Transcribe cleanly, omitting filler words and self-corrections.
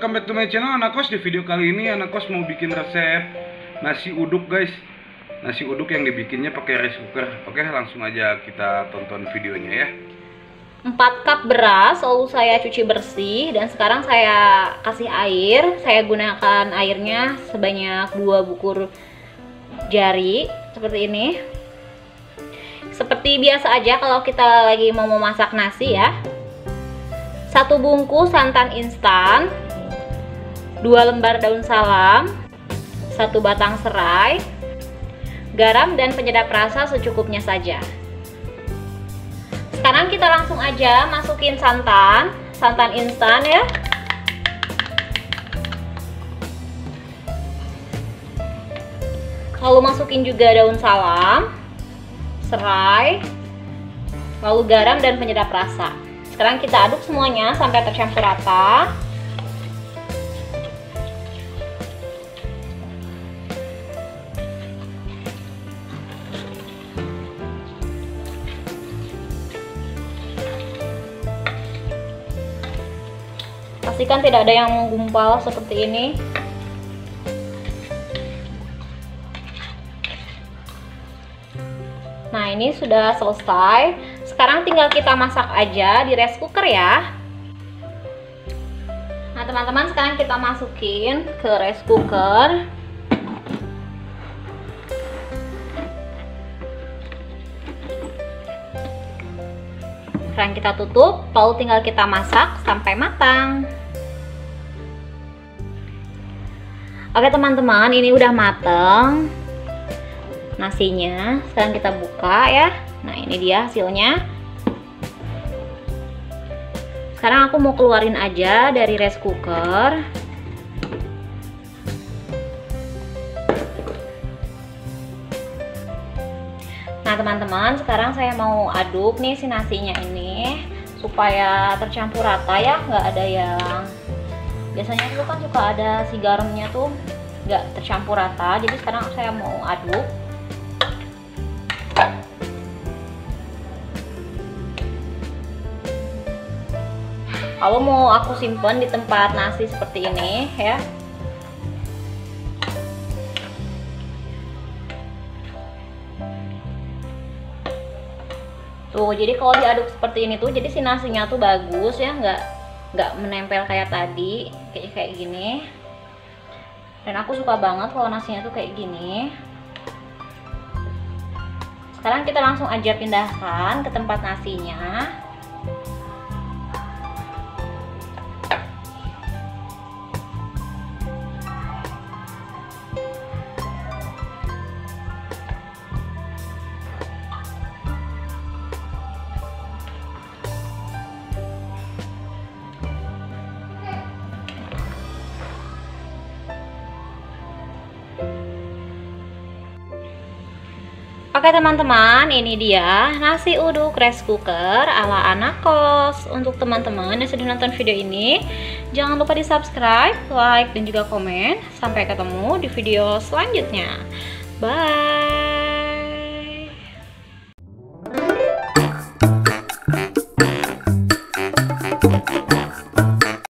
welcome back to my channel Anak Kos. Di video kali ini Anak Kos mau bikin resep nasi uduk guys. Nasi uduk yang dibikinnya pakai rice cooker. Oke, langsung aja kita tonton videonya ya. 4 cup beras lalu saya cuci bersih dan sekarang saya kasih air. Saya gunakan airnya sebanyak 2 bukur jari seperti ini. Seperti biasa aja kalau kita lagi mau memasak nasi ya. 1 bungkus santan instan, 2 lembar daun salam, 1 batang serai, garam dan penyedap rasa secukupnya saja. Sekarang kita langsung aja masukin santan instan ya. Lalu masukin juga daun salam, serai, lalu garam dan penyedap rasa. Sekarang kita aduk semuanya sampai tercampur rata. Pastikan tidak ada yang menggumpal seperti ini. Nah, ini sudah selesai. Sekarang tinggal kita masak aja di rice cooker ya. Nah teman-teman, sekarang kita masukin ke rice cooker. Sekarang kita tutup, lalu tinggal kita masak sampai matang. Oke teman-teman, ini udah mateng nasinya. Sekarang kita buka ya. Nah ini dia hasilnya. Sekarang aku mau keluarin aja dari rice cooker. Nah teman-teman, sekarang saya mau aduk nih si nasinya ini supaya tercampur rata ya, nggak ada yang biasanya itu kan suka ada si garamnya tuh nggak tercampur rata. Jadi sekarang saya mau aduk. Kalau mau aku simpen di tempat nasi seperti ini ya. Tuh, jadi kalau diaduk seperti ini tuh, jadi si nasinya tuh bagus ya, nggak menempel kayak tadi, kayak gini. Dan aku suka banget kalau nasinya tuh kayak gini. Sekarang kita langsung aja pindahkan ke tempat nasinya. Oke teman-teman, ini dia nasi uduk rice cooker ala Anak Kos. Untuk teman-teman yang sudah nonton video ini, jangan lupa di subscribe, like, dan juga komen. Sampai ketemu di video selanjutnya. Bye.